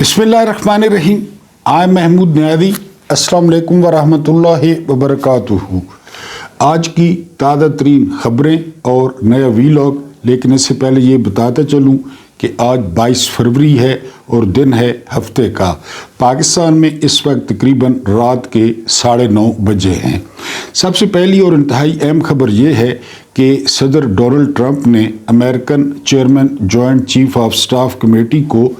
बिस्मिल्लाहिर्रहमानिर्रहीम। आई महमूद नियाज़ी। अस्सलाम वालेकुम वरहमतुल्लाहि वबरकातुहू। आज की ताज़ा तरीन ख़बरें और नया वीलॉग, लेकिन इससे पहले ये बताता चलूँ कि आज 22 फरवरी है और दिन है हफ्ते का। पाकिस्तान में इस वक्त तकरीबन रात के 9:30 बजे हैं। सबसे पहली और इंतहाई अहम खबर ये है कि सदर डोनाल्ड ट्रंप ने American chairman joint chief of staff committee को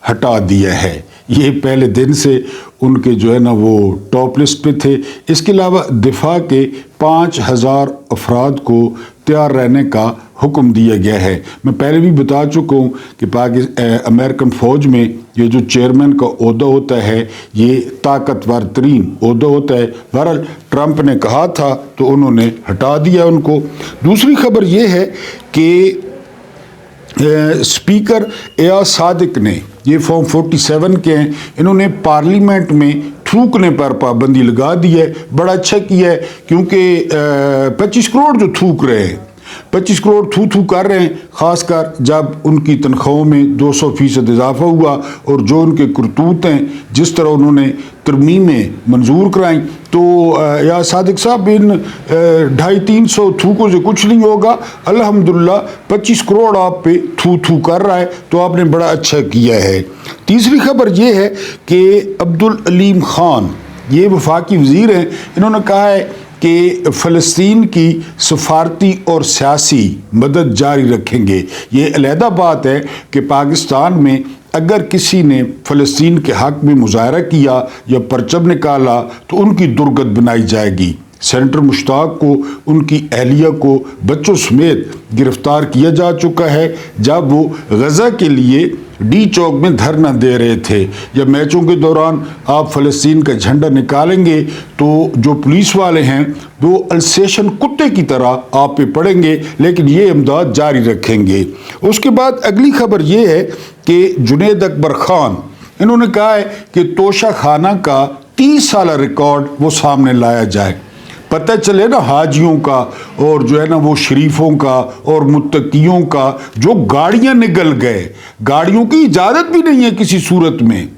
हटा दिया है। ये पहले दिन से उनके जो है ना वो टॉप लिस्ट पे थे। इसके अलावा दिफा के 5000 अफराद को तैयार रहने का हुक्म दिया गया है। मैं पहले भी बता चुका हूँ कि अमेरिकन फ़ौज में ये जो चेयरमैन का ओहदा होता है ये ताकतवर तरीन ओहदा होता है। बहरहाल ट्रंप ने कहा था तो उन्होंने हटा दिया उनको। दूसरी खबर ये है कि स्पीकर एयाज सादिक ने, ये फॉर्म 47 के हैं, इन्होंने पार्लियामेंट में थूकने पर पाबंदी लगा दी है। बड़ा अच्छा किया है क्योंकि 25 करोड़ जो थूक रहे हैं, 25 करोड़ थू कर रहे हैं, ख़ासकर जब उनकी तनख्वाहों में 200% इजाफा हुआ और जो उनके करतूत हैं, जिस तरह उन्होंने तरमीमें मंजूर कराई, तो या सादिक साहब इन 250-300 थूकों से कुछ नहीं होगा। अल्हम्दुलिल्लाह 25 करोड़ आप पे थू कर रहा है, तो आपने बड़ा अच्छा किया है। तीसरी खबर ये है कि अब्दुल अलीम खान, ये वफाकी वज़ीर हैं, इन्होंने कहा है कि फ़लस्तीन की सफारती और सियासी मदद जारी रखेंगे। ये अलहदा बात है कि पाकिस्तान में अगर किसी ने फ़लस्तीन के हक़ में मुज़ाहरा किया या परचम निकाला तो उनकी दुर्गत बनाई जाएगी। सेनेटर मुश्ताक को, उनकी अहलिया को बच्चों समेत गिरफ्तार किया जा चुका है जब वो गज़ा के लिए डी चौक में धरना दे रहे थे। जब मैचों के दौरान आप फ़लस्तीन का झंडा निकालेंगे तो जो पुलिस वाले हैं वो अल्सेशन कुत्ते की तरह आप पे पड़ेंगे, लेकिन ये इमदाद जारी रखेंगे। उसके बाद अगली खबर ये है कि जुनैद अकबर खान, इन्होंने कहा है कि तोशा खाना का 30 साल रिकॉर्ड वो सामने लाया जाए। पता चले ना हाजियों का और जो है ना वो शरीफों का और मुत्तकियों का जो गाड़ियां निकल गए, गाड़ियों की इजाज़त भी नहीं है किसी सूरत में,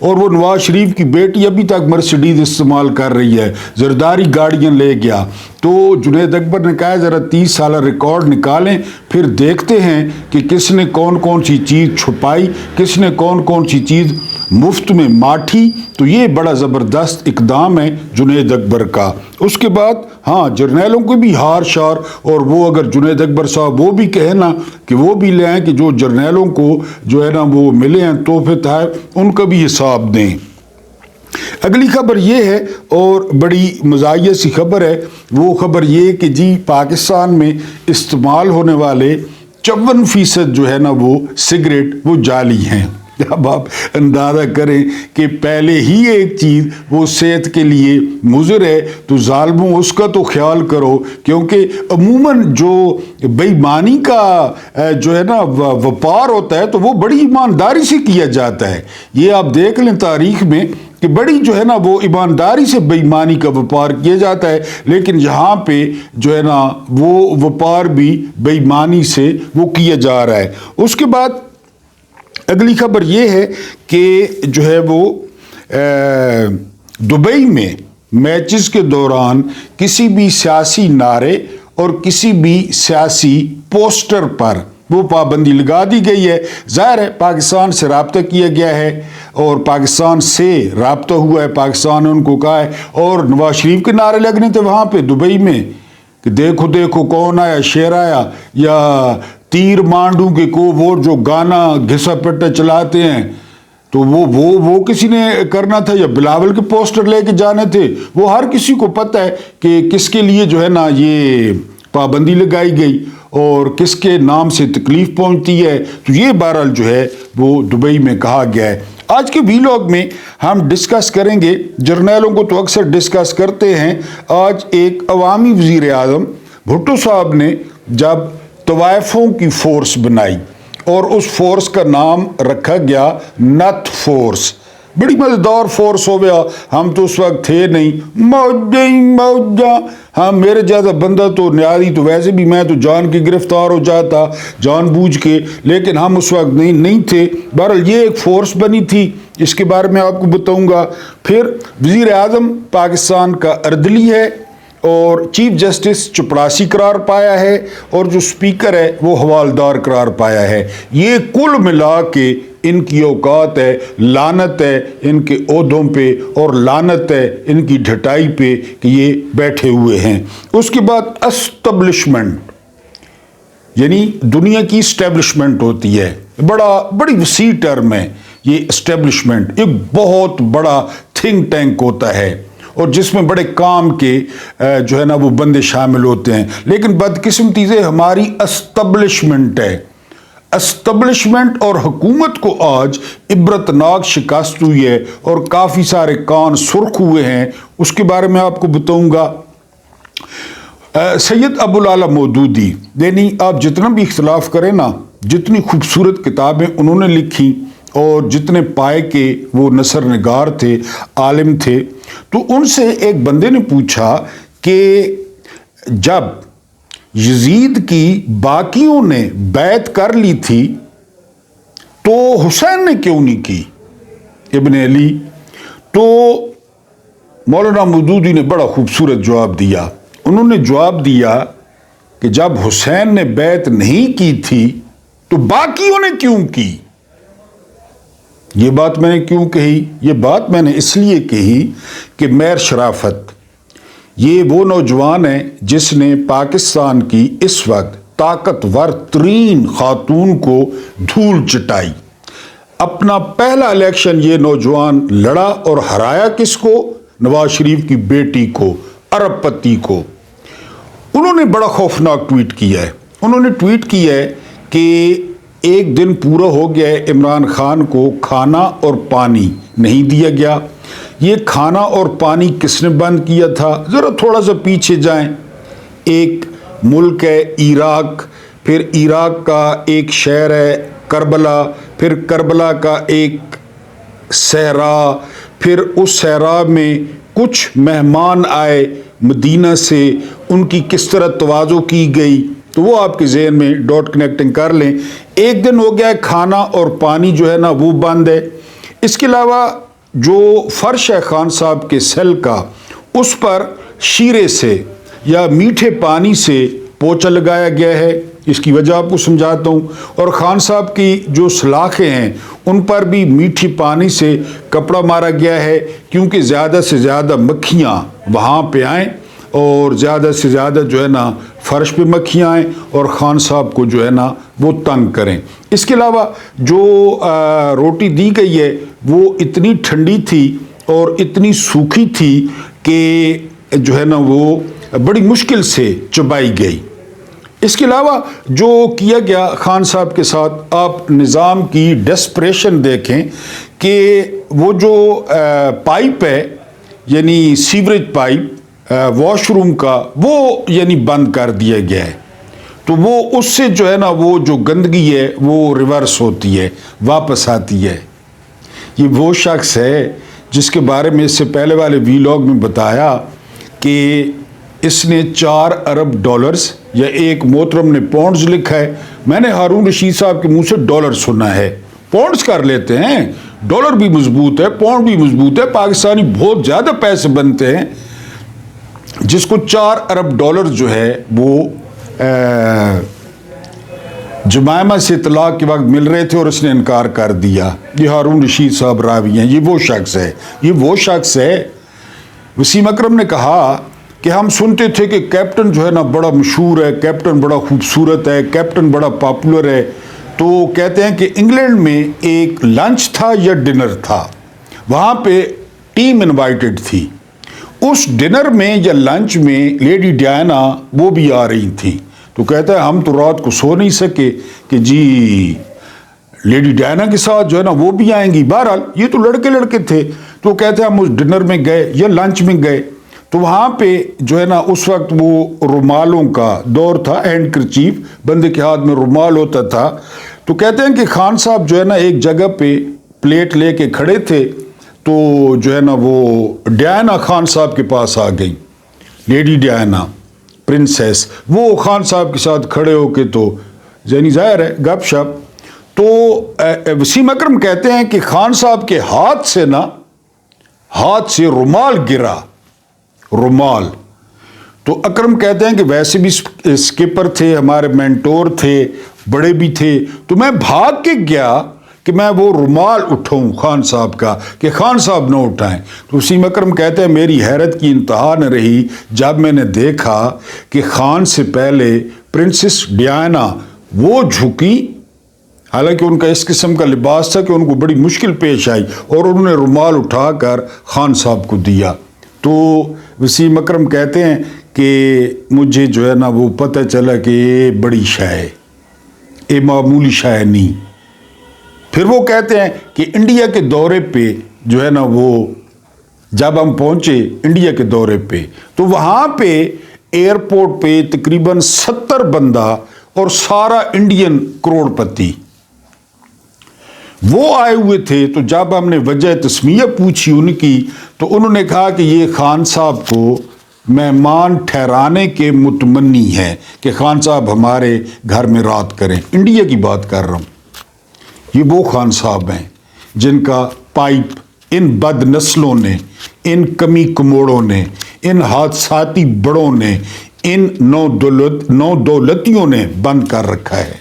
और वो नवाज शरीफ की बेटी अभी तक मर्सिडीज इस्तेमाल कर रही है, जरदारी गाड़ियां ले गया। तो जुनैद अकबर ने कहा ज़रा 30 साल रिकॉर्ड निकालें, फिर देखते हैं कि किसने कौन कौन सी चीज़ छुपाई, किसने कौन कौन सी चीज़ मुफ्त में माठी। तो ये बड़ा ज़बरदस्त इकदाम है जुनैद अकबर का। उसके बाद हाँ, जर्नैलों को भी हार शार, और वो अगर जुनैद अकबर साहब वो भी कहे ना कि वो भी ले आएँ कि जो जर्नैलों को जो है ना वो मिले हैं तोहफे तहफ़, उनका भी हिसाब दें। अगली खबर ये है और बड़ी मज़ाहिया सी खबर है। वो खबर ये कि जी पाकिस्तान में इस्तेमाल होने वाले 54% जो है ना वो सिगरेट वो जाली हैं। अब आप अंदाज़ा करें कि पहले ही एक चीज़ वो सेहत के लिए मुज़र है, तो ज़ालिमों उसका तो ख्याल करो, क्योंकि अमूमन जो बेईमानी का जो है ना व्यापार होता है तो वो बड़ी ईमानदारी से किया जाता है। ये आप देख लें तारीख़ में कि बड़ी जो है ना वो ईमानदारी से बेईमानी का व्यापार किया जाता है, लेकिन यहाँ पे जो है ना वो व्यापार भी बेईमानी से वो किया जा रहा है। उसके बाद अगली खबर ये है कि जो है वो दुबई में मैचेस के दौरान किसी भी सियासी नारे और किसी भी सियासी पोस्टर पर वो पाबंदी लगा दी गई है। ज़ाहिर है पाकिस्तान से रब्ता किया गया है और पाकिस्तान से रब्ता हुआ है, पाकिस्तान ने उनको कहा है, और नवाज शरीफ के नारे लगने थे वहाँ पे दुबई में कि देखो देखो कौन आया, शेर आया, या तीर मांडू के को वो जो गाना घिसा पिट्टा चलाते हैं, तो वो किसी ने करना था या बिलावल के पोस्टर लेके जाने थे। वो हर किसी को पता है कि किसके लिए जो है ना ये पाबंदी लगाई गई और किसके नाम से तकलीफ पहुंचती है। तो ये बहरहाल जो है वो दुबई में कहा गया है। आज के वीलॉग में हम डिस्कस करेंगे, जर्नैलों को तो अक्सर डिस्कस करते हैं। आज एक अवामी वज़ीर आज़म भुट्टो साहब ने जब तवाइफों की फोर्स बनाई और उस फोर्स का नाम रखा गया नथ फोर्स, बड़ी मज़ेदार फोर्स हो गया, हम तो उस वक्त थे नहीं, मौजा ही मौजा। हाँ, मेरे जैसा बंदा तो न्यारी तो वैसे भी मैं तो जान के गिरफ्तार हो जाता जानबूझ के, लेकिन हम उस वक्त नहीं थे। बहरहाल ये एक फोर्स बनी थी, इसके बारे में आपको बताऊंगा। फिर वज़ीर आज़म पाकिस्तान का अर्दली है और चीफ जस्टिस चपड़ासी करार पाया है और जो स्पीकर है वो हवालदार करार पाया है। ये कुल मिला के इनकी औकात है, लानत है इनके ओहदों पे और लानत है इनकी ढटाई पे कि ये बैठे हुए हैं। उसके बाद एस्टेब्लिशमेंट, यानी दुनिया की एस्टेब्लिशमेंट होती है, बड़ी वसी टर्म है ये एस्टेब्लिशमेंट। एक बहुत बड़ा थिंक टैंक होता है और जिसमें बड़े काम के जो है ना वो बंदे शामिल होते हैं, लेकिन बदकिस्मती से हमारी एस्टेब्लिशमेंट है। एस्टेब्लिशमेंट और हुकूमत को आज इबरतनाक शिकस्त हुई है और काफ़ी सारे कान सुर्ख हुए हैं, उसके बारे में आपको बताऊंगा। सैयद अबुल आला मौदूदी, यानी आप जितना भी इख्तलाफ करें ना, जितनी खूबसूरत किताबें उन्होंने लिखी और जितने पाए के वो नसर निगार थे, आलिम थे, तो उनसे एक बंदे ने पूछा कि जब यजीद की बाकियों ने बैत कर ली थी तो हुसैन ने क्यों नहीं की, इब्न अली? तो मौलाना मौदूदी ने बड़ा खूबसूरत जवाब दिया। उन्होंने जवाब दिया कि जब हुसैन ने बैत नहीं की थी तो बाकियों ने क्यों की। ये बात मैंने क्यों कही? ये बात मैंने इसलिए कही कि मेयर शराफत ये वो नौजवान है जिसने पाकिस्तान की इस वक्त ताकतवर तरीन खातून को धूल चटाई। अपना पहला इलेक्शन ये नौजवान लड़ा और हराया किसको? नवाज शरीफ की बेटी को, अरबपति को। उन्होंने बड़ा खौफनाक ट्वीट किया है। उन्होंने ट्वीट किया है कि एक दिन पूरा हो गया है इमरान खान को खाना और पानी नहीं दिया गया। ये खाना और पानी किसने बंद किया था? ज़रा थोड़ा सा पीछे जाएं। एक मुल्क है इराक, फिर इराक का एक शहर है करबला, फिर करबला का एक सहरा, फिर उस सहरा में कुछ मेहमान आए मदीना से, उनकी किस तरह तवाज़ो की गई, तो वो आपके ज़हन में डॉट कनेक्टिंग कर लें। एक दिन हो गया खाना और पानी जो है ना वो बंद है। इसके अलावा जो फर्श है खान साहब के सेल का, उस पर शीरे से या मीठे पानी से पोछा लगाया गया है। इसकी वजह आपको समझाता हूँ। और खान साहब की जो सलाखें हैं उन पर भी मीठी पानी से कपड़ा मारा गया है, क्योंकि ज़्यादा से ज़्यादा मक्खियाँ वहाँ पे आएँ और ज़्यादा से ज़्यादा जो है ना फर्श पे मक्खियाँ आएँ और खान साहब को जो है ना वो तंग करें। इसके अलावा जो रोटी दी गई है वो इतनी ठंडी थी और इतनी सूखी थी कि जो है ना वो बड़ी मुश्किल से चबाई गई। इसके अलावा जो किया गया खान साहब के साथ, आप निज़ाम की डेस्परेशन देखें कि वो जो पाइप है यानी सीवरेज पाइप वॉशरूम का, वो यानी बंद कर दिया गया है। तो वो उससे जो है ना वो जो गंदगी है वो रिवर्स होती है, वापस आती है। ये वो शख्स है जिसके बारे में इससे पहले वाले वीलॉग में बताया कि इसने 4 अरब डॉलर्स, या एक मोहतरम ने पौंड्स लिखा है। मैंने हारून रशीद साहब के मुंह से डॉलर सुना है। पौंड्स कर लेते हैं, डॉलर भी मजबूत है, पौंड भी मजबूत है, पाकिस्तानी बहुत ज़्यादा पैसे बनते हैं। जिसको 4 अरब डॉलर जो है वो जुमायमा से तलाक के वक्त मिल रहे थे और इसने इनकार कर दिया। ये हारून रशीद साहब रावी हैं। ये वो शख्स है, ये वो शख्स है। वसीम अकरम ने कहा कि हम सुनते थे कि कैप्टन जो है ना बड़ा मशहूर है, कैप्टन बड़ा खूबसूरत है, कैप्टन बड़ा पॉपुलर है। तो कहते हैं कि इंग्लैंड में एक लंच था या डिनर था, वहाँ पे टीम इनवाइटेड थी। उस डिनर में या लंच में लेडी डायना वो भी आ रही थी। तो कहता है हम तो रात को सो नहीं सके कि जी लेडी डायना के साथ जो है ना वो भी आएंगी। बहरहाल ये तो लड़के थे। तो कहते हैं हम उस डिनर में गए या लंच में गए, तो वहाँ पे जो है ना उस वक्त वो रुमालों का दौर था, हैंडकरचीफ, बंदे के हाथ में रुमाल होता था। तो कहते हैं कि खान साहब जो है ना एक जगह पे प्लेट लेके खड़े थे, تو جو ہے نا وہ ڈیانا خان صاحب کے پاس آ گئی، لیڈی ڈیانا پرنسس، وہ خان صاحب کے ساتھ کھڑے ہو کے تو یعنی ظاہر ہے گپ شپ، تو وسیم اکرم کہتے ہیں کہ خان صاحب کے ہاتھ سے رومال گرا، رومال، تو اکرم کہتے ہیں کہ ویسے بھی اسکپر تھے، ہمارے مینٹور تھے، بڑے بھی تھے، تو میں بھاگ کے گیا کہ میں وہ رومال اٹھاؤں خان صاحب کا، کہ خان صاحب نہ اٹھائیں۔ تو وسیم اکرم کہتے ہیں میری حیرت کی انتہا نہ رہی جب میں نے دیکھا کہ خان سے پہلے پرنسس ڈیانا وہ جھکی، حالانکہ ان کا اس قسم کا لباس تھا کہ ان کو بڑی مشکل پیش آئی، اور انہوں نے رومال اٹھا کر خان صاحب کو دیا۔ تو وسیم اکرم کہتے ہیں کہ مجھے جو ہے نا وہ پتہ چلا کہ یہ بڑی شے ہے، یہ معمولی شے نہیں۔ پھر وہ کہتے ہیں کہ انڈیا کے دورے پہ جو ہے نا وہ جب ہم پہنچے انڈیا کے دورے پہ، تو وہاں پہ ایئرپورٹ پہ تقریباً 70 بندہ اور سارا انڈین کروڑ پتی وہ آئے ہوئے تھے۔ تو جب ہم نے وجہ تسمیہ پوچھی ان کی، تو انہوں نے کہا کہ یہ خان صاحب کو مہمان ٹھہرانے کے متمنی ہیں کہ خان صاحب ہمارے گھر میں رات کریں۔ انڈیا کی بات کر رہا ہوں، یہ وہ خان صاحب ہیں جن کا پائپ ان بد نسلوں نے، ان کمی کموڑوں نے، ان حادثاتی بڑوں نے، ان نو دولتیوں نے بند کر رکھا ہے،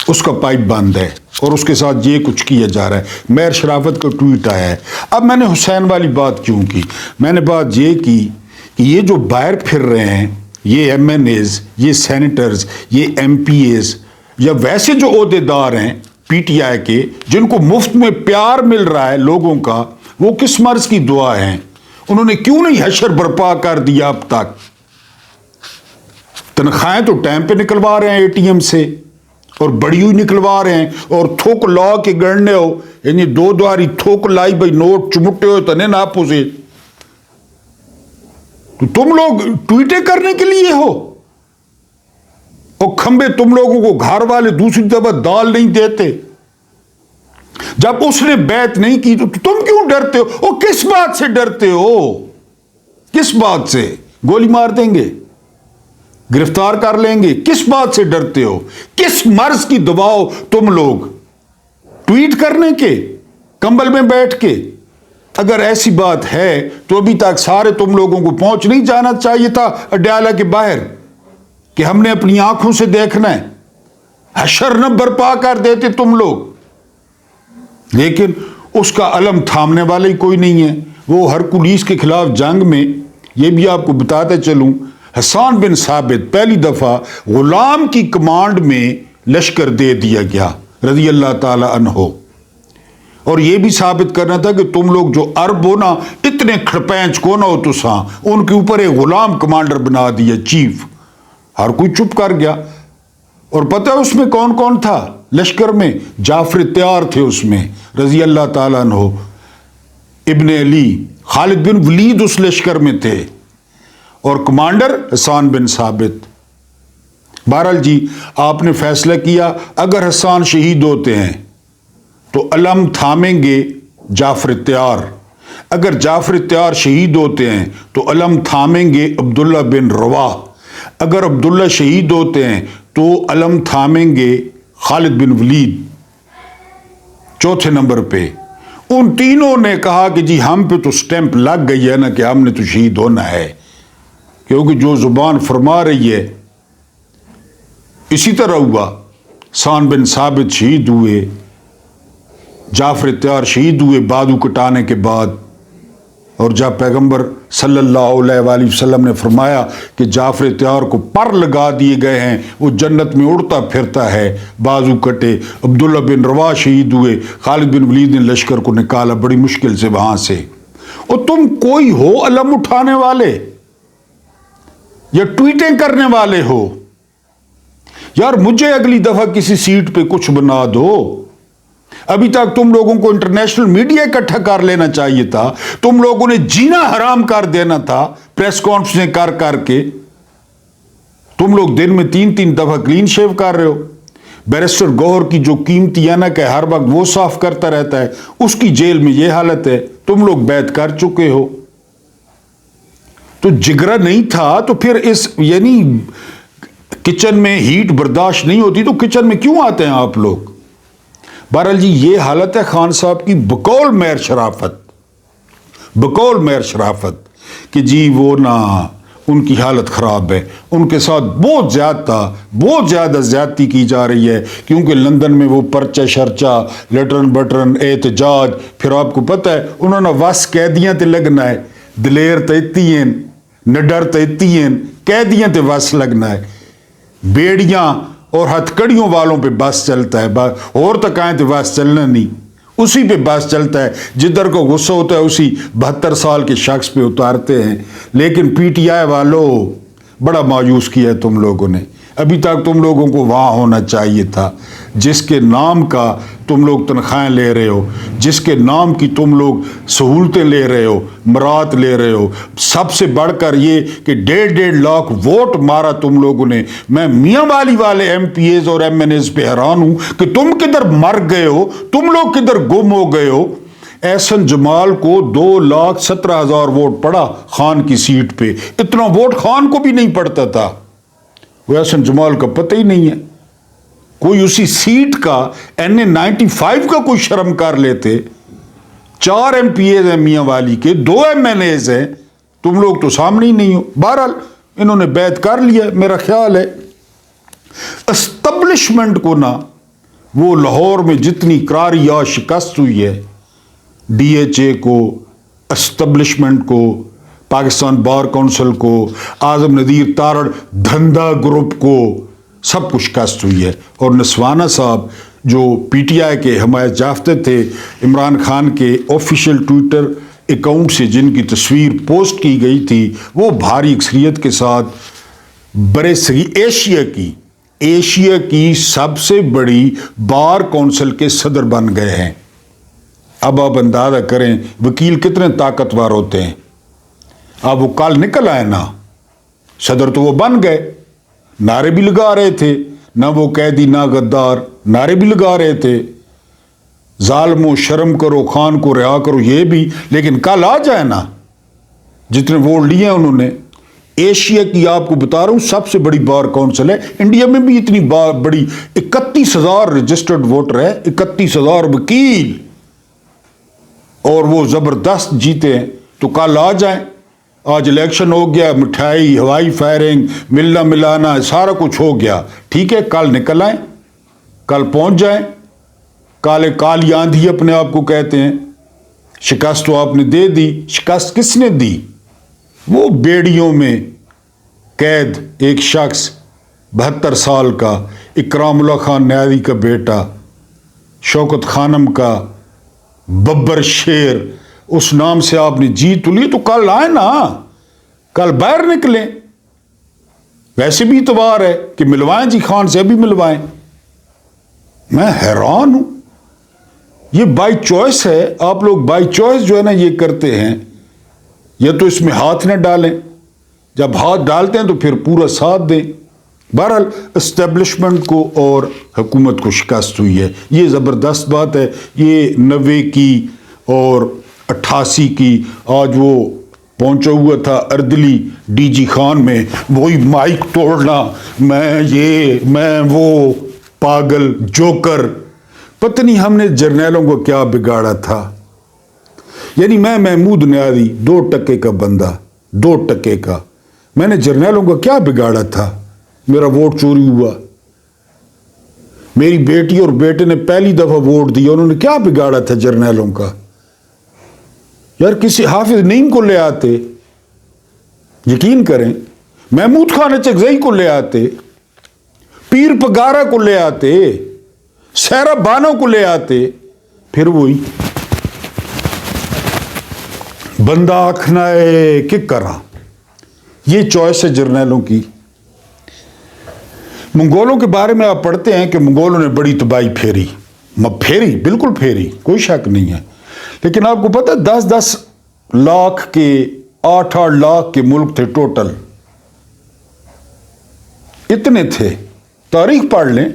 اس کا پائپ بند ہے، اور اس کے ساتھ یہ کچھ کیا جا رہا ہے۔ میر شرافت کا ٹویٹ آیا ہے۔ اب میں نے حسین والی بات کیوں کی؟ میں نے بات یہ کی کہ یہ جو باہر پھر رہے ہیں، یہ ایم این ایز، یہ سینیٹرز، یہ ایم پی ایز، یا ویسے جو عہدے دار ہیں پی ٹی آئی کے، جن کو مفت میں پیار مل رہا ہے لوگوں کا، وہ کس مرض کی دعا ہیں؟ انہوں نے کیوں نہیں حشر برپا کر دیا اب تک؟ تنخواہیں تو ٹائم پہ نکلوا رہے ہیں اے ٹی ایم سے، اور بڑی ہوئی نکلوا رہے ہیں، اور تھوک لا کے گڑنے ہو، یعنی دو دواری تھوک لائی بھائی نوٹ چمٹے ہو تنے ناپو سے، تو تم لوگ ٹویٹیں کرنے کے لیے ہو، اور کھمبے تم لوگوں کو گھر والے دوسری دفعہ دال نہیں دیتے۔ جب اس نے بیعت نہیں کی تو تم کیوں ڈرتے ہو؟ اور کس بات سے ڈرتے ہو؟ کس بات سے؟ گولی مار دیں گے، گرفتار کر لیں گے، کس بات سے ڈرتے ہو؟ کس مرض کی دباؤ تم لوگ ٹویٹ کرنے کے، کمبل میں بیٹھ کے؟ اگر ایسی بات ہے تو ابھی تک سارے تم لوگوں کو پہنچ نہیں جانا چاہیے تھا اڈیالہ کے باہر، کہ ہم نے اپنی آنکھوں سے دیکھنا ہے، حشر نہ برپا کر دیتے تم لوگ۔ لیکن اس کا علم تھامنے والا ہی کوئی نہیں ہے۔ وہ ہرکولیس کے خلاف جنگ میں، یہ بھی آپ کو بتاتے چلوں، حسان بن ثابت پہلی دفعہ غلام کی کمانڈ میں لشکر دے دیا گیا رضی اللہ تعالی عنہ، اور یہ بھی ثابت کرنا تھا کہ تم لوگ جو عرب ہو نا، اتنے کھڑپینچ کو نہ ہو تو ساں، ان کے اوپر ایک غلام کمانڈر بنا دیا، چیف۔ ہر کوئی چپ کر گیا۔ اور پتہ ہے اس میں کون کون تھا لشکر میں؟ جعفر تیار تھے اس میں رضی اللہ تعالیٰ عنہ، ابن علی، خالد بن ولید اس لشکر میں تھے، اور کمانڈر حسان بن ثابت۔ بہرحال جی آپ نے فیصلہ کیا اگر حسان شہید ہوتے ہیں تو علم تھامیں گے جعفر تیار، اگر جعفر تیار شہید ہوتے ہیں تو علم تھامیں گے عبداللہ بن رواح، اگر عبداللہ شہید ہوتے ہیں تو علم تھامیں گے خالد بن ولید چوتھے نمبر پہ۔ ان تینوں نے کہا کہ جی ہم پہ تو سٹیمپ لگ گئی ہے نا کہ ہم نے تو شہید ہونا ہے، کیونکہ جو زبان فرما رہی ہے۔ اسی طرح ہوا، حسان بن ثابت شہید ہوئے، جعفر تیار شہید ہوئے بازو کٹانے کے بعد، اور جب پیغمبر صلی اللہ علیہ وآلہ وسلم نے فرمایا کہ جعفر تیار کو پر لگا دیے گئے ہیں، وہ جنت میں اڑتا پھرتا ہے بازو کٹے، عبداللہ بن رواح شہید ہوئے، خالد بن ولید نے لشکر کو نکالا بڑی مشکل سے وہاں سے۔ اور تم کوئی ہو علم اٹھانے والے یا ٹویٹیں کرنے والے ہو؟ یار مجھے اگلی دفعہ کسی سیٹ پہ کچھ بنا دو۔ ابھی تک تم لوگوں کو انٹرنیشنل میڈیا اکٹھا کر لینا چاہیے تھا، تم لوگوں نے جینا حرام کر دینا تھا پریس کانفرنسیں کر کے۔ تم لوگ دن میں 3 دفعہ کلین شیو کر رہے ہو۔ बैरिस्टर गौहर की जो कीमती ऐनक है हर वक्त वो साफ करता रहता है, उसकी जेल में ये हालत है। तुम लोग बैत कर चुके हो, तो जिगरा नहीं था तो फिर इस यानी किचन में हीट बर्दाश्त नहीं होती तो किचन में क्यों आते हैं आप लोग? बहरहाल जी ये हालत है खान साहब की बकौल मेयर शराफत, बकौल मेयर शराफत कि जी वो ना उनकी हालत ख़राब है, उनके साथ बहुत ज़्यादा ज़्यादती की जा रही है, क्योंकि लंदन में वो पर्चा शर्चा लटरन बटरन एहतजाज, फिर आपको पता है उन्होंने वस कैदियाँ ते लगना है, दलेर ते इत्तियन निडर ते इत्तियन कैदियाँ ते वस लगना है, बेड़ियाँ और हथकड़ियों वालों पे बस चलता है, और तक आए तो बस चलना नहीं, उसी पे बस चलता है, जिधर को गुस्सा होता है उसी 72 साल के शख्स पे उतारते हैं। लेकिन पीटीआई वालों बड़ा मायूस किया है तुम लोगों ने, अभी तक तुम लोगों को वहाँ होना चाहिए था जिसके नाम का तुम लोग तनख्वाहें ले रहे हो, जिसके नाम की तुम लोग सहूलतें ले रहे हो, मरात ले रहे हो, सबसे बढ़कर ये कि 1.5 लाख वोट मारा तुम लोगों ने। मैं मियाँ वाली वाले MPAs और MNAs पे हैरान हूँ कि तुम किधर मर गए हो, तुम लोग किधर गुम हो गए हो। एहसन जमाल को 2,17,000 वोट पड़ा खान की सीट पे, इतना वोट खान को भी नहीं पड़ता था, वो एहसन जमाल का पता ही नहीं है। कोई उसी सीट का NA95 का कोई शर्म कर लेते। 4 MPAs हैं मियाँ वाली के, 2 MNAs हैं, तुम लोग तो सामने ही नहीं हो। बहरहाल इन्होंने बैत कर लिया, मेरा ख्याल है एस्टेब्लिशमेंट को ना वो लाहौर में जितनी करारी या शिकस्त हुई है, DHA को, एस्टेब्लिशमेंट को, पाकिस्तान बार काउंसिल को, आजम नदीर तारड़ धंधा ग्रुप को, सब कुछ शिकस्त हुई है। और नसवाना साहब जो PTI के हमायत जाफ्ते थे, इमरान खान के ऑफिशियल ट्विटर अकाउंट से जिनकी तस्वीर पोस्ट की गई थी, वो भारी अक्सरियत के साथ एशिया की सबसे बड़ी बार काउंसिल के सदर बन गए हैं। अब आप अंदाजा करें वकील कितने ताकतवर होते हैं। अब वो कल निकल आए ना, सदर तो वो बन गए, नारे भी लगा रहे थे, ना वो कैदी ना गद्दार, नारे भी लगा रहे थे, जालमो शर्म करो, खान को रिहा करो, ये भी। लेकिन कल आ जाए ना, जितने वोट लिए उन्होंने, एशिया की आपको बता रहा हूं सबसे बड़ी बार काउंसिल है, इंडिया में भी इतनी बड़ी 31,000 रजिस्टर्ड वोटर है, 31,000 वकील, और वो जबरदस्त जीते हैं। तो कल आ जाए, आज इलेक्शन हो गया, मिठाई हवाई फायरिंग मिलना मिलाना सारा कुछ हो गया, ठीक है, कल निकल आए, कल पहुंच जाए। काली आंधी अपने आप को कहते हैं, शिकस्त तो आपने दे दी। शिकस्त किसने दी? वो बेड़ियों में कैद एक शख्स 72 साल का, इकरामुल्लाह खान न्यारी का बेटा, शौकत खानम का बब्बर शेर, उस नाम से आपने जीत ली। तो कल आए ना, कल बाहर निकले, वैसे भी इतवार है कि मिलवाएं जी खान से, अभी मिलवाएं। मैं हैरान हूं, ये बाई चॉइस है, आप लोग बाई चॉइस जो है ना ये करते हैं, या तो इसमें हाथ न डालें, जब हाथ डालते हैं तो फिर पूरा साथ दें। बहरहाल एस्टेब्लिशमेंट को और हुकूमत को शिकस्त हुई है, ये ज़बरदस्त बात है। ये 90 की और 88 की, आज वो पहुंचा हुआ था अर्दली DG खान में, वही माइक तोड़ना, मैं वो पागल जोकर, पता नहीं हमने जर्नैलों को क्या बिगाड़ा था। यानी मैं महमूद न्यारी 2% का बंदा, 2% का, मैंने जर्नैलों का क्या बिगाड़ा था? मेरा वोट चोरी हुआ, मेरी बेटी और बेटे ने पहली दफा वोट दिया, उन्होंने क्या बिगाड़ा था जर्नैलों का? यार किसी हाफिज नईम को ले आते, यकीन करें, महमूद खान चकजई को ले आते, पीर पगारा को ले आते, सहरा बानो को ले आते, फिर वही बंदा आखना है कि करा। ये चॉइस है जर्नैलों की। मंगोलों के बारे में आप पढ़ते हैं कि मंगोलों ने बड़ी तबाही फेरी, बिल्कुल फेरी, कोई शक नहीं है। लेकिन आपको पता है 10-10 लाख के, 8-8 लाख के मुल्क थे टोटल, इतने थे। तारीख पढ़ लें,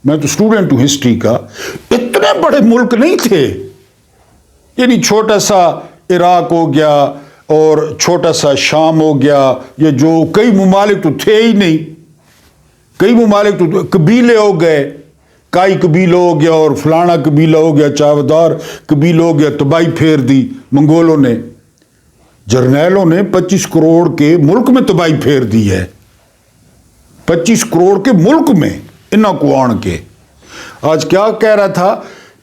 میں تو اسٹوڈنٹ ہوں ہسٹری کا، اتنے بڑے ملک نہیں تھے، یعنی چھوٹا سا عراق ہو گیا اور چھوٹا سا شام ہو گیا، یہ جو کئی ممالک تو تھے ہی نہیں، کئی ممالک تو قبیلے ہو گئے، کائی قبیلہ ہو گیا اور فلانا قبیلہ ہو گیا، چاودار قبیلہ ہو گیا، تباہی پھیر دی منگولوں نے، جرنیلوں نے 25 کروڑ کے ملک میں تباہی پھیر دی ہے، 25 کروڑ کے ملک میں انہاں کو آن کے۔ آج کیا کہہ رہا تھا،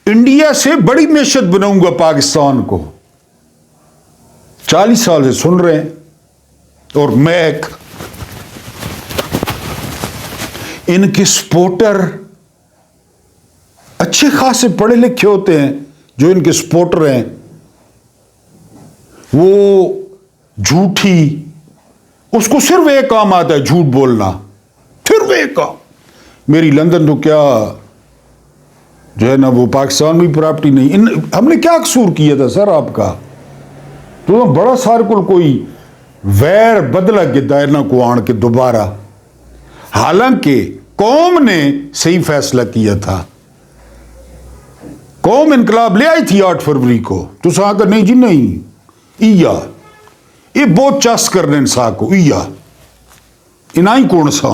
انڈیا سے بڑی معیشت بناؤں گا پاکستان کو، 40 سال سے سن رہے ہیں، اور میک ان کے سپورٹر اچھے خاصے پڑھے لکھے ہوتے ہیں، جو ان کے سپورٹر ہیں وہ جھوٹی، اس کو صرف ایک کام آتا ہے، جھوٹ بولنا، صرف ایک کام۔ میری لندن تو کیا جو ہے نا وہ پاکستان میں پراپرٹی نہیں، ہم نے کیا قصور کیا تھا سر آپ کا؟ تو بڑا سارے کوئی ویر بدلا گدا ہے نا کو آن کے دوبارہ، حالانکہ قوم نے صحیح فیصلہ کیا تھا، قوم انقلاب لے آئی تھی 8 فروری کو، تو سا کر نہیں جی نہیں، یہ بہت چس کرنے انسا کو، انہیں کون سا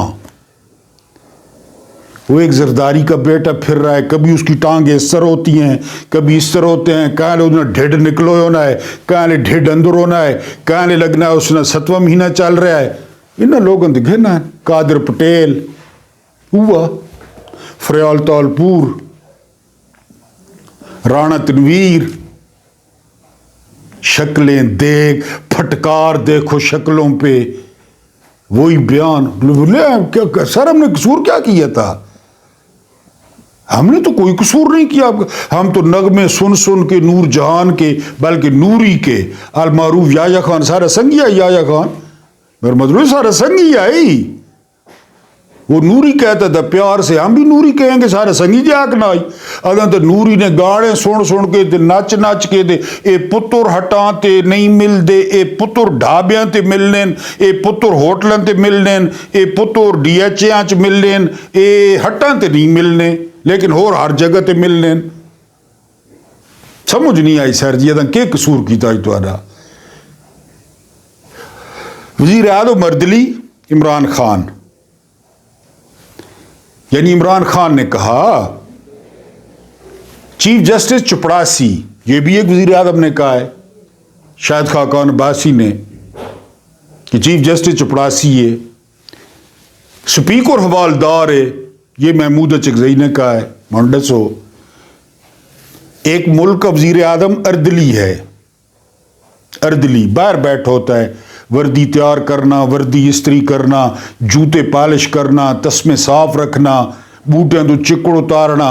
وہ ایک زرداری کا بیٹا پھر رہا ہے، کبھی اس کی ٹانگیں اس طرح ہوتی ہیں، کبھی اس طرح ہوتے ہیں، کہاں لے ڈھڈ نکلو ہونا ہے، کہاں لے ڈھڈ اندر ہونا ہے، کہاں لے لگنا ہے اس نے 7واں مہینہ چل رہا ہے، انہاں لوگوں نے گھنا ہے، قادر پٹیل ہوا، فریال تالپور، رانا تنویر، شکلیں دیکھ، پھٹکار دیکھو شکلوں پہ، وہی بیان، سر ہم نے قصور کیا تھا؟ ہم نے تو کوئی قصور نہیں کیا، ہم تو نغمے سن سن کے نور جہان کے، بلکہ نوری کے، المعروف یایا خان سارا سنگی آئی، یایا خان میرے مطلب سارا سنگی آئی، وہ نوری کہتا تھا پیار سے، ہم بھی نوری کہیں گے، سارا سنگی جا کے نہ آئی، اگر تو نوری نے گاڑے سن کے تے نچ کے تے اے پتر ہٹاں تے نہیں مل دے، اے پتر ڈھابیاں تے ملنے، اے پتر ہوٹلاں تے ملنے، اے پتر ڈی ایچ اے چ ملنے، اے ہٹاں تے نہیں ملنے، لیکن ہر جگہ تے ملنے۔ سمجھ نہیں آئی سر جی کہ قصور کیتا ہے تہاڈا؟ وزیر اعظم اردلی عمران خان، یعنی عمران خان نے کہا چیف جسٹس چپڑاسی، یہ بھی ایک وزیر اعظم نے کہا ہے، شاہد خاقان عباسی نے، کہ چیف جسٹس چپڑاسی ہے، سپیکر حوالدار ہے، یہ محمود چغزئی نے کہا ہے، مانڈس ہو، ایک ملک کا وزیر اعظم اردلی ہے، اردلی باہر بیٹھ ہوتا ہے، وردی تیار کرنا، وردی استری کرنا، جوتے پالش کرنا، تسمے صاف رکھنا، بوٹیاں تو چکڑ اتارنا،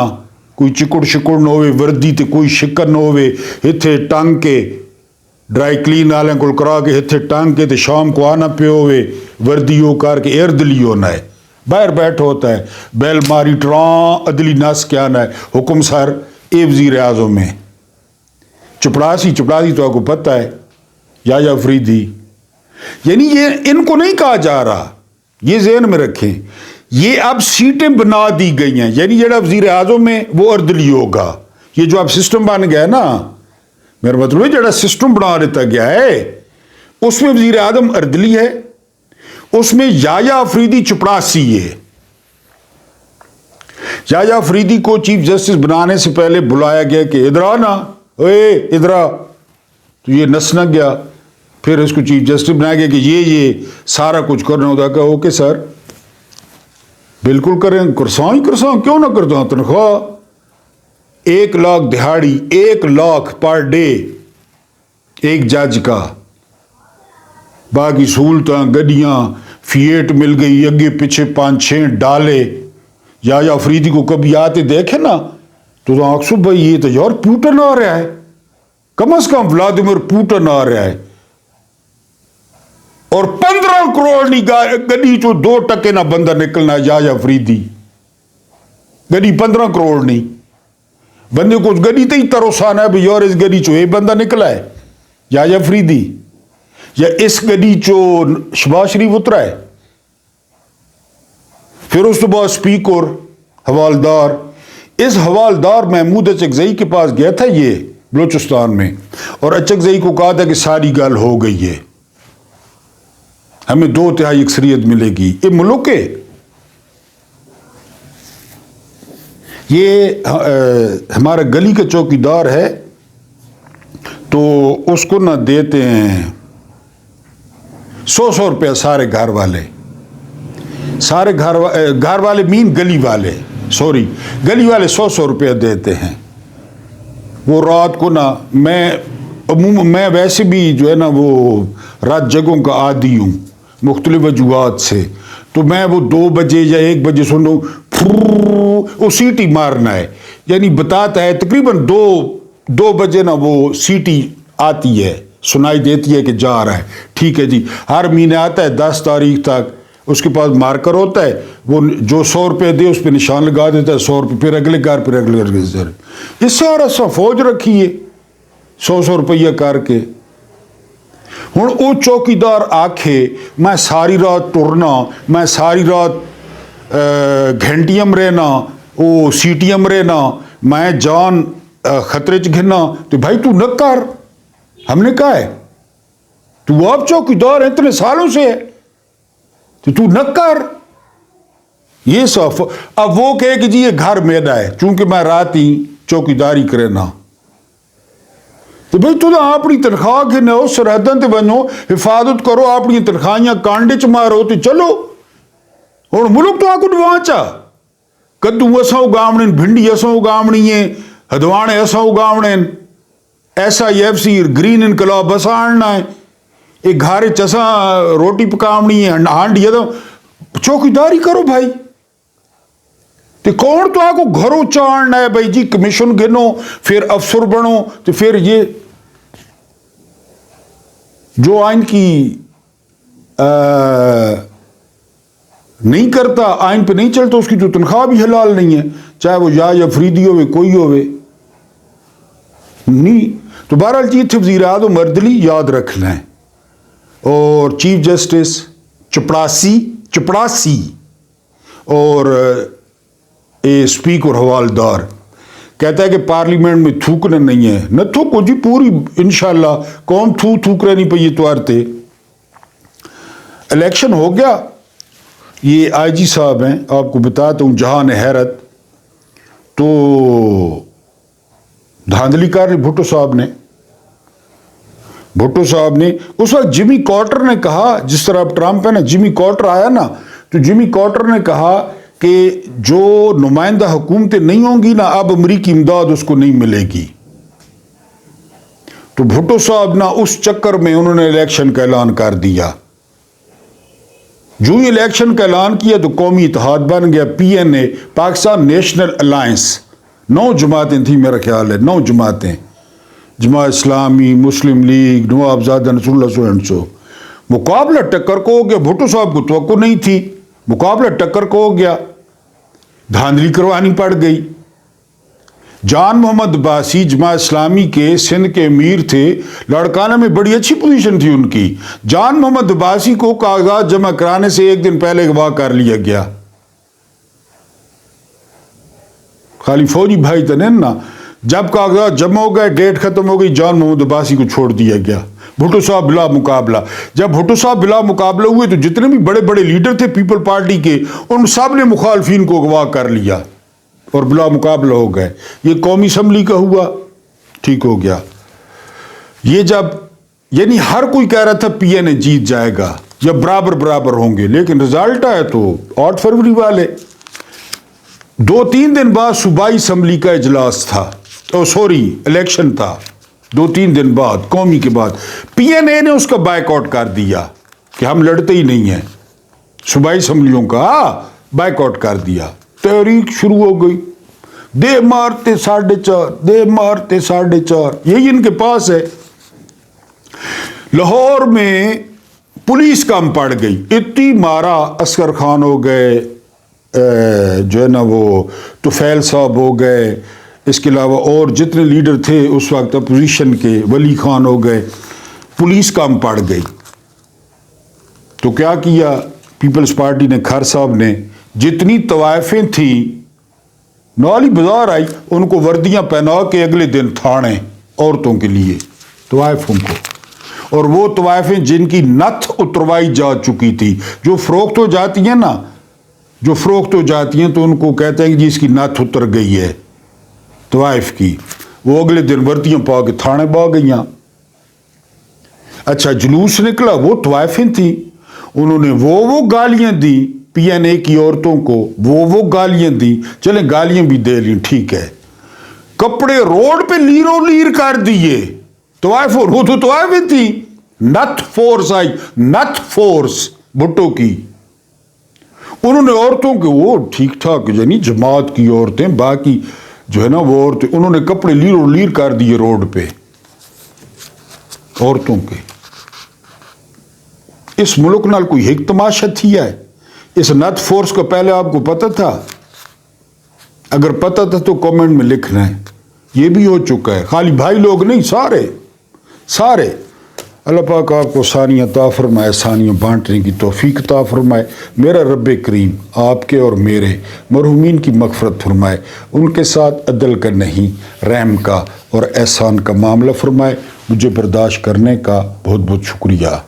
کوئی چکڑ شکڑ نہ ہوئے، وردی تے کوئی شکن نہ ہوئے، ہتھے ٹانگ کے ڈرائی کلین والے کو کرا کے ہتھے ٹانگ کے تے شام کو آنا پہ ہوئے، وردی ہو کر کے اردلی ہونا ہے، باہر بیٹھ ہوتا ہے، بیل ماری ٹران عدلی نس کے آنا ہے، حکم سر اے وزیر اعظم میں۔ چپڑاسی تو آپ کو پتہ ہے، یا فریدی، یعنی یہ ان کو نہیں کہا جا رہا، یہ ذہن میں رکھیں، یہ اب سیٹیں بنا دی گئی ہیں، یعنی جڑا وزیر اعظم ہے وہ اردلی ہوگا، یہ جو اب سسٹم بن گیا ہے نا، میرا مطلب ہے جڑا سسٹم بنا دیتا گیا ہے اس میں وزیر اعظم اردلی ہے، اس میں یا افریدی چپڑاسی ہے۔ یا افریدی کو چیف جسٹس بنانے سے پہلے بلایا گیا کہ ادھر آنا، اے ادھر آ، تو یہ نس نہ گیا، پھر اس کو چیف جسٹس بنایا گیا کہ یہ سارا کچھ کرنا ہوتا ہے، کہ اوکے سر بالکل کریں، کرساں کیوں نہ کرتا، تنخواہ 1 لاکھ دہاڑی، 1 لاکھ پر ڈے ایک جج کا، باقی سہولتاں، گڈیاں، فیٹ مل گئی، اگے پیچھے 5-6 ڈالے۔ یا افریدی کو کبھی آتے دیکھے نا تو آکسو بھائی یہ تو یار پوٹن آ رہا ہے، کم از کم ولادیمیر پوٹن آ رہا ہے، اور 15 کروڑ نہیں گڈی چو 2% نہ بندہ نکلنا ہے، یا افریدی گڈی 15 کروڑ نہیں، بندے کو اس گڈی تے ہی تروسانا ہے بھی یار اس گڈی چو یہ بندہ نکلا ہے، یا افریدی، یا اس گڈی چو شباز شریف اترا ہے۔ پھر اس تو بعد سپیکر حوالدار. اس حوالدار محمود اچکزئی کے پاس گیا تھا یہ بلوچستان میں, اور اچکزئی کو کہا تھا کہ ساری گل ہو گئی ہے, ہمیں 2/3 اکثریت ملے گی. یہ ملک ہے, یہ ہمارا گلی کا چوکیدار ہے, تو اس کو نہ دیتے ہیں 100 روپیہ سارے گھر والے, سارے گھر والے مین گلی والے, سوری گلی والے 100 روپیہ دیتے ہیں. وہ رات کو نا میں ویسے بھی جو ہے نا وہ رات جگہوں کا عادی ہوں مختلف وجوہات سے, تو میں وہ 2 بجے یا 1 بجے سنوں وہ سیٹی مارنا ہے, یعنی بتاتا ہے تقریباً 2 بجے نا وہ سیٹی آتی ہے, سنائی دیتی ہے کہ جا رہا ہے. ٹھیک ہے جی, ہر مہینے آتا ہے 10 تاریخ تک, اس کے پاس مارکر ہوتا ہے, وہ جو 100 روپے دے اس پہ نشان لگا دیتا ہے 100 روپے, پھر اگلے گھر پھر اگلے گھر. اس سارا فوج رکھی ہے 100 روپیہ کر کے. ہوں وہ چوکیدار آکھے میں ساری رات ٹرنا, میں ساری رات گھنٹیم رہنا, وہ سیٹیم رہنا, میں جان خطرے چ گھنا, تو بھائی تو نہ کر. ہم نے کہا ہے تو آپ چوکیدار ہیں اتنے سالوں سے ہے, تو نہ کر یہ سب. اب وہ کہے کہ جی یہ گھر میرا ہے چونکہ میں رات ہی چوکیداری کرے نا, تو بھائی تو اپنی تنخواہ کے نو سرحدوں تے بنو, حفاظت کرو, اپنی تنخواہیاں کانڈے چ مارو تو چلو. ہوں ملک تو آ کو ڈوانچا کدو اساں اگاونے, بھنڈی اساں اگاونی ہے, ہدوانے اساں اگاونے, SIFC گرین انقلاب اساں آننا ہے, ایک گھر چساں روٹی پکاونی ہے, ہانڈی ہے, تو چوکیداری کرو بھائی. تو کون تو آپ کو گھروں چاڑنا ہے بھائی جی, کمیشن گنو پھر افسر بنو, تو پھر یہ جو آئین کی نہیں کرتا, آئین پہ نہیں چلتا, اس کی تو تنخواہ بھی حلال نہیں ہے, چاہے وہ یا فریدی ہوئے کوئی ہوئے نہیں. تو بہرحال جی وزیر اعظم مردلی یاد رکھ لیں, اور چیف جسٹس چپڑاسی اور اسپیکر حوالدار کہتا ہے کہ پارلیمنٹ میں تھوکنا نہیں ہے. نہ تھوکو جی, پوری انشاءاللہ قوم تھوک رہی پہ یہ توارتے. الیکشن ہو گیا, یہ IG صاحب ہیں, آپ کو بتاتا ہوں, جہان حیرت, تو دھاندلی کر لی بھٹو صاحب نے اس وقت جمی کارٹر نے کہا, جس طرح اب ٹرمپ ہے نا, جمی کارٹر آیا نا, تو جمی کارٹر نے کہا کہ جو نمائندہ حکومتیں نہیں ہوں گی نا, اب امریکی امداد اس کو نہیں ملے گی. تو بھٹو صاحب نا اس چکر میں انہوں نے الیکشن کا اعلان کر دیا. جو ہی الیکشن کا اعلان کیا تو قومی اتحاد بن گیا, PNA, پاکستان نیشنل الائنس. 9 جماعتیں تھیں میرا خیال ہے, 9 جماعتیں, جماعت اسلامی, مسلم لیگ, نواب زادہ نصر اللہ سو. مقابلہ ٹکر کو ہو گیا, بھٹو صاحب کو توقع نہیں تھی, مقابلہ ٹکر کو ہو گیا, دھاندلی کروانی پڑ گئی. جان محمد عباسی جماعت اسلامی کے سندھ کے امیر تھے, لاڑکانہ میں بڑی اچھی پوزیشن تھی ان کی. جان محمد عباسی کو کاغذات جمع کرانے سے 1 دن پہلے اغوا کر لیا گیا. خالی فوجی بھائی تو نہیں نا, جب کاغذات جمع ہو گئے, ڈیٹ ختم ہو گئی, جان محمد عباسی کو چھوڑ دیا گیا. بھٹو صاحب بلا مقابلہ. جب بھٹو صاحب بلا مقابلہ ہوئے تو جتنے بھی بڑے بڑے لیڈر تھے پیپل پارٹی کے, ان سب نے مخالفین کو اغوا کر لیا اور بلا مقابلہ ہو گئے. یہ قومی اسمبلی کا ہوا, ٹھیک ہو گیا. یہ جب یعنی ہر کوئی کہہ رہا تھا PNA جیت جائے گا یا برابر ہوں گے, لیکن رزلٹ آیا تو 8 فروری والے. 2-3 دن بعد صوبائی اسمبلی کا اجلاس تھا, الیکشن تھا 2-3 دن بعد, قومی کے بعد. PNA نے اس کا بائیک آؤٹ کر دیا کہ ہم لڑتے ہی نہیں ہیں, صوبائی اسمبلیوں کا بائیک آؤٹ کر دیا. تحریک شروع ہو گئی, دے مارتے 4.5 یہی ان کے پاس ہے. لاہور میں پولیس کم پڑ گئی, اتنی مارا, عسکر خان ہو گئے, جو ہے نا وہ طفیل صاحب ہو گئے, اس کے علاوہ اور جتنے لیڈر تھے اس وقت اپوزیشن کے, ولی خان ہو گئے, پولیس کم پڑ گئی. تو کیا کیا پیپلز پارٹی نے, کھر صاحب نے, جتنی طوائفیں تھیں नौली बाजार आई, उनको वर्दियां पहना के अगले दिन थाने औरतों के लिए तवाइफों को, और वो तवाइफें जिनकी नथ उतरवाई जा चुकी थी, जो फरोख्त हो जाती हैं ना, जो फरोख्त हो जाती हैं तो उनको कहते हैं कि जी इसकी नथ उतर गई है तवाइफ की, वो अगले दिन वर्दियां पा के थाने बा गईयां। अच्छा, जुलूस निकला, वो तवाइफें थी, उन्होंने वो गालियां दी PNA की औरतों को, वो गालियां दी, चले गालियां भी दे ली, ठीक है, कपड़े रोड पे लीरो लीर कर दिए तवाइफ, और वो तो तवाइफें थी, नथ फोर्स आई, नथ फोर्स भुट्टो की, उन्होंने औरतों के वो ठीक ठाक यानी जमात की औरतें, बाकी जो है ना वो औरतें, उन्होंने कपड़े लीरो लीर कर दिए रोड पे औरतों के। इस मुल्क नाल कोई एक तमाशा थी है? इस नथ फोर्स को पहले आपको पता था? अगर पता था तो कमेंट में लिखना है। ये भी हो चुका है, खाली भाई लोग नहीं, सारे। अल्लाह पाक आपको सानियाँ अता फरमाए, सानियाँ बांटने की तौफीक अता फरमाए। मेरा रब करीम आपके और मेरे मरहूमीन की मग़फ़िरत फरमाए, उनके साथ अदल का नहीं रहम का और एहसान का मामला फरमाए। मुझे बर्दाश्त करने का बहुत बहुत शुक्रिया।